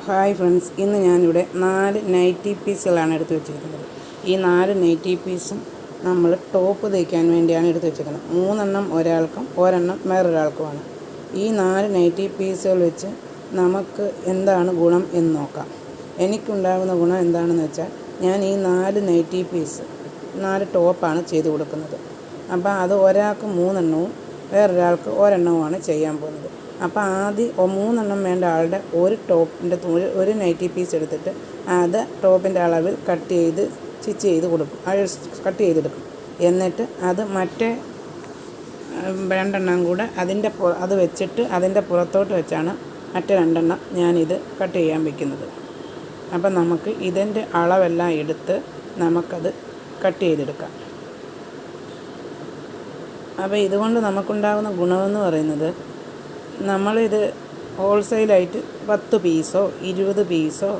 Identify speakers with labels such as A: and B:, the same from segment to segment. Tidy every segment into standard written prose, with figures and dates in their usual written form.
A: Hi friends, ഇന്ന് ഞാനിവിടെ 4 nightie പീസുകളാണ് എടുത്ത് വെച്ചിരിക്കുന്നത്. ഈ 4 നൈറ്റി പീസും നമ്മൾ ടോപ്പ് തയ്ക്കാൻ വേണ്ടിയാണ് എടുത്ത് വെച്ചിരിക്കുന്നത്. 3 എണ്ണം ഒരാൾക്കും ഒരെണ്ണം വേറൊരാൾക്കുമാണ്. ഈ 4 നൈറ്റി പീസുകൾ വെച്ച് നമുക്ക് എന്താണ് ഗുണം എന്ന് നോക്കാം. എനിക്കുണ്ടാകുന്ന ഗുണം എന്താണെന്ന് വെച്ചാൽ, ഞാൻ ഈ 4 നൈറ്റി പീസ് 4 ടോപ്പാണ് ചെയ്ത് കൊടുക്കുന്നത്. അപ്പോൾ അത് ഒരാൾക്ക് 3 എണ്ണവും വേറൊരാൾക്ക് ഒരെണ്ണവുമാണ് ചെയ്യാൻ പോകുന്നത്. അപ്പോൾ ആദ്യം 3 എണ്ണം വേണ്ട ആളുടെ ഒരു നൈറ്റി പീസ് എടുത്തിട്ട് അത് ടോപ്പിൻ്റെ അളവിൽ സ്റ്റിച്ച് ചെയ്ത് കൊടുക്കും, കട്ട് ചെയ്തെടുക്കും. എന്നിട്ട് അത് മറ്റേ 2 എണ്ണം കൂടെ അത് വെച്ചിട്ട് അതിൻ്റെ പുറത്തോട്ട് വെച്ചാണ് മറ്റേ 2 എണ്ണം ഞാനിത് കട്ട് ചെയ്യാൻ വയ്ക്കുന്നത്. അപ്പം നമുക്ക് ഇതിൻ്റെ അളവെല്ലാം എടുത്ത് നമുക്കത് കട്ട് ചെയ്തെടുക്കാം. അപ്പോൾ ഇതുകൊണ്ട് നമുക്കുണ്ടാകുന്ന ഗുണമെന്ന് പറയുന്നത്, നമ്മളിത് ഹോൾസെയിലായിട്ട് 10 പീസോ 20 പീസോ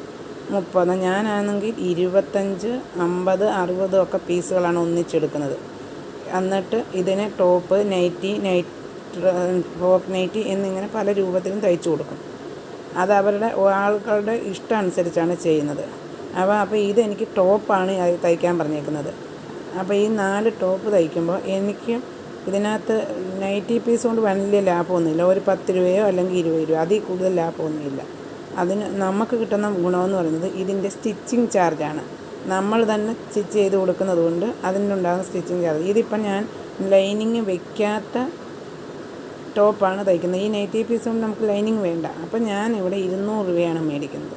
A: 30, ഞാനാണെങ്കിൽ 25, 50, 60 ഒക്കെ പീസുകളാണ് ഒന്നിച്ചെടുക്കുന്നത്. എന്നിട്ട് ഇതിനെ ടോപ്പ്, ഫ്രോക്ക് നൈറ്റി എന്നിങ്ങനെ പല രൂപത്തിലും തയ്ച്ചു കൊടുക്കും. അത് ആളുകളുടെ ഇഷ്ടം അനുസരിച്ചാണ് ചെയ്യുന്നത്. അപ്പോൾ ഇതെനിക്ക് ടോപ്പാണ് തയ്ക്കാൻ പറഞ്ഞേക്കുന്നത്. അപ്പോൾ ഈ 4 ടോപ്പ് തയ്ക്കുമ്പോൾ എനിക്ക് ഇതിനകത്ത് നൈറ്റി പീസ് കൊണ്ട് വലിയ ലാഭമൊന്നുമില്ല. ഒരു 10 രൂപയോ അല്ലെങ്കിൽ 20 രൂപ, അതിൽ കൂടുതൽ ലാഭമൊന്നുമില്ല. അതിന് നമുക്ക് കിട്ടുന്ന ഗുണമെന്ന് പറയുന്നത് ഇതിൻ്റെ സ്റ്റിച്ചിങ് ചാർജാണ്. നമ്മൾ തന്നെ സ്റ്റിച്ച് ചെയ്ത് കൊടുക്കുന്നത് കൊണ്ട് അതിനുണ്ടാകുന്ന സ്റ്റിച്ചിങ് ചാർജ്. ഇതിപ്പം ഞാൻ ലൈനിങ് വയ്ക്കാത്ത ടോപ്പാണ് തയ്ക്കുന്നത്. ഈ നൈറ്റി പീസ് കൊണ്ട് നമുക്ക് ലൈനിങ് വേണ്ട. അപ്പം ഞാൻ ഇവിടെ 200 രൂപയാണ് മേടിക്കുന്നത്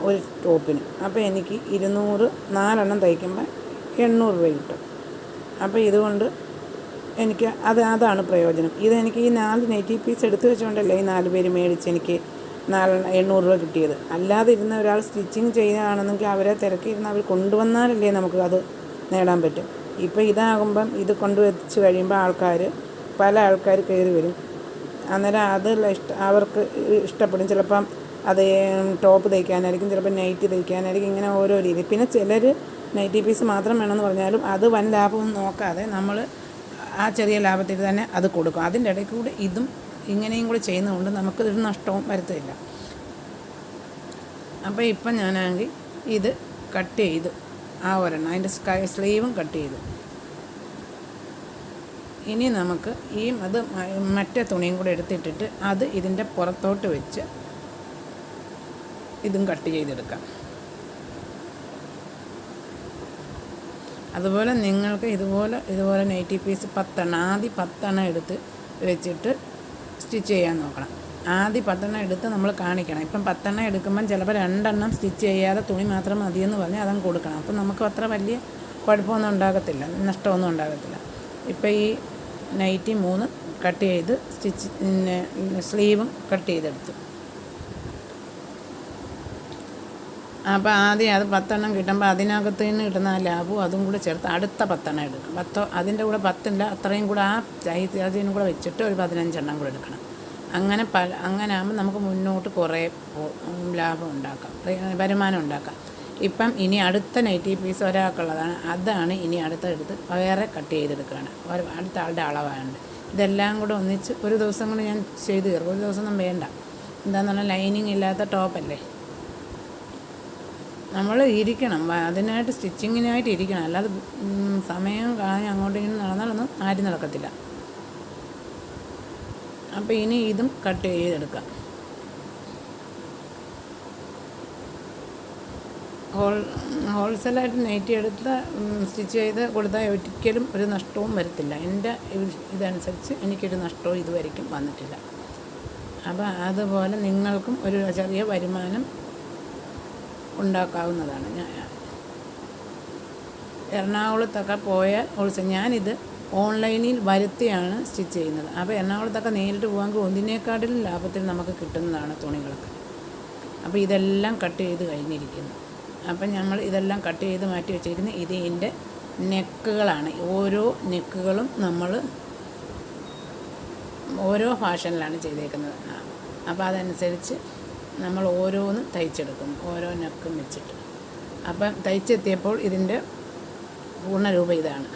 A: ഒരു ടോപ്പിന്. അപ്പോൾ എനിക്ക് 4 എണ്ണം തയ്ക്കുമ്പോൾ 800 രൂപ കിട്ടും. അപ്പോൾ ഇതുകൊണ്ട് എനിക്ക് അതാണ് പ്രയോജനം. ഇതെനിക്ക് ഈ 4 നൈറ്റി പീസ് എടുത്തു വെച്ചുകൊണ്ടല്ലേ ഈ 4 പേര് മേടിച്ച് എനിക്ക് 800 രൂപ കിട്ടിയത്. അല്ലാതെ ഇരുന്ന ഒരാൾ സ്റ്റിച്ചിങ് ചെയ്യുകയാണെന്നെങ്കിൽ അവരെ തിരക്കിയിരുന്ന് അവർ കൊണ്ടുവന്നാലല്ലേ നമുക്ക് അത് നേടാൻ പറ്റും. ഇപ്പോൾ ഇതാകുമ്പം ഇത് കൊണ്ടുവച്ച് കഴിയുമ്പോൾ പല ആൾക്കാർ കയറി വരും. അന്നേരം അവർക്ക് ഇഷ്ടപ്പെടും. ചിലപ്പം അത് ടോപ്പ് തയ്ക്കാനായിരിക്കും, ചിലപ്പോൾ നൈറ്റി തയ്ക്കാനായിരിക്കും, ഇങ്ങനെ ഓരോ രീതി. പിന്നെ ചിലർ നൈറ്റി പീസ് മാത്രം വേണമെന്ന് പറഞ്ഞാലും അത് വൻ ലാഭമൊന്നും നോക്കാതെ നമ്മൾ ആ ചെറിയ ലാഭത്തിൽ തന്നെ അത് കൊടുക്കും. അതിൻ്റെ ഇടയിൽ കൂടെ ഇതും ഇങ്ങനെയും കൂടി ചെയ്യുന്നതുകൊണ്ട് നമുക്കൊരു നഷ്ടവും വരുത്തില്ല. അപ്പോൾ ഇപ്പം ഞാനാണെങ്കിൽ ഇത് കട്ട് ചെയ്ത് ഒരെണ്ണം അതിൻ്റെ സ്ലീവും കട്ട് ചെയ്തു. ഇനി നമുക്ക് അത് മറ്റേ തുണിയും കൂടെ എടുത്തിട്ടിട്ട് അത് ഇതിൻ്റെ പുറത്തോട്ട് വെച്ച് ഇതും കട്ട് ചെയ്തെടുക്കാം. അതുപോലെ നിങ്ങൾക്ക് ഇതുപോലെ നൈറ്റി പീസ് 10 എണ്ണം, ആദ്യം 10 എണ്ണം എടുത്ത് വെച്ചിട്ട് സ്റ്റിച്ച് ചെയ്യാൻ നോക്കണം. ആദ്യം 10 എണ്ണം എടുത്ത് നമ്മൾ കാണിക്കണം. ഇപ്പം 10 എണ്ണം എടുക്കുമ്പം ചിലപ്പോൾ 2 എണ്ണം സ്റ്റിച്ച് ചെയ്യാതെ തുണി മാത്രം മതിയെന്ന് പറഞ്ഞാൽ അതങ്ങ് കൊടുക്കണം. അപ്പം നമുക്ക് അത്ര വലിയ കുഴപ്പമൊന്നും ഉണ്ടാകത്തില്ല, നഷ്ടമൊന്നും ഉണ്ടാകത്തില്ല. ഇപ്പം ഈ നൈറ്റി 3 കട്ട് ചെയ്ത് സ്ലീവും കട്ട് ചെയ്തെടുത്തു. അപ്പോൾ ആദ്യം അത് 10 എണ്ണം കിട്ടുമ്പോൾ അതിനകത്ത് നിന്ന് കിട്ടുന്ന ആ ലാഭവും അതും കൂടെ ചേർത്ത് അടുത്ത 10 എണ്ണം എടുക്കും. അതിൻ്റെ കൂടെ 10 ഇല്ല, അത്രയും കൂടെ ആ ചാർജിനും കൂടെ വെച്ചിട്ട് ഒരു 15 എണ്ണം കൂടെ എടുക്കണം. അങ്ങനെ ആകുമ്പോൾ നമുക്ക് മുന്നോട്ട് കുറേ ലാഭം ഉണ്ടാക്കാം, വരുമാനം ഉണ്ടാക്കാം. ഇപ്പം ഇനി അടുത്ത നൈറ്റി പീസ് ഒരാൾക്കുള്ളതാണ്. അതാണ് ഇനി അടുത്തെടുത്ത് വേറെ കട്ട് ചെയ്തെടുക്കുകയാണ്. അടുത്ത ആളുടെ അളവാണ്. ഇതെല്ലാം കൂടെ ഒന്നിച്ച് ഒരു ദിവസം കൊണ്ട് ഞാൻ ചെയ്ത് തീർക്കും. ഒരു ദിവസമൊന്നും വേണ്ട. എന്താണെന്ന് പറഞ്ഞാൽ ലൈനിങ് ഇല്ലാത്ത ടോപ്പല്ലേ, നമ്മൾ ഇരിക്കണം, അതിനായിട്ട് സ്റ്റിച്ചിങ്ങിനായിട്ട് ഇരിക്കണം. അല്ലാതെ സമയം കളഞ്ഞ് അങ്ങോട്ടും ഇങ്ങോട്ടും നടന്നാലൊന്നും ആരും നടക്കത്തില്ല. അപ്പോൾ ഇനി ഇതും കട്ട് ചെയ്തെടുക്കാം. ഹോൾസെയിലായിട്ട് നൈറ്റി എടുത്ത് സ്റ്റിച്ച് ചെയ്ത് കൊടുത്താൽ ഒരിക്കലും ഒരു നഷ്ടവും വരത്തില്ല. എൻ്റെ ഇതനുസരിച്ച് എനിക്കൊരു നഷ്ടവും ഇതുവരെയ്ക്കും വന്നിട്ടില്ല. അപ്പോൾ അതുപോലെ നിങ്ങൾക്കും ഒരു ചെറിയ വരുമാനം ഉണ്ടാക്കാവുന്നതാണ്. എറണാകുളത്തൊക്കെ പോയാൽ ഞാനിത് ഓൺലൈനിൽ വരുത്തിയാണ് സ്റ്റിച്ച് ചെയ്യുന്നത്. അപ്പോൾ എറണാകുളത്തൊക്കെ നേരിട്ട് പോകാമെങ്കിൽ ഒന്നിനേക്കാട്ടിലും ലാഭത്തിൽ നമുക്ക് കിട്ടുന്നതാണ് തുണികളൊക്കെ. അപ്പോൾ ഇതെല്ലാം കട്ട് ചെയ്ത് കഴിഞ്ഞിരിക്കുന്നു. അപ്പം നമ്മൾ ഇതെല്ലാം കട്ട് ചെയ്ത് മാറ്റി വെച്ചിരിക്കുന്നത് ഇതിൻ്റെ നെക്കുകളാണ്. ഓരോ നെക്കുകളും നമ്മൾ ഓരോ ഫാഷനിലാണ് ചെയ്തേക്കുന്നത്. അപ്പോൾ അതനുസരിച്ച് നമ്മൾ ഓരോന്ന് തയ്ച്ചെടുക്കുന്നു, ഓരോ നെക്കും വെച്ചിട്ട്. അപ്പം തയ്ച്ചെത്തിയപ്പോൾ ഇതിൻ്റെ പൂർണ്ണ രൂപം ഇതാണ്.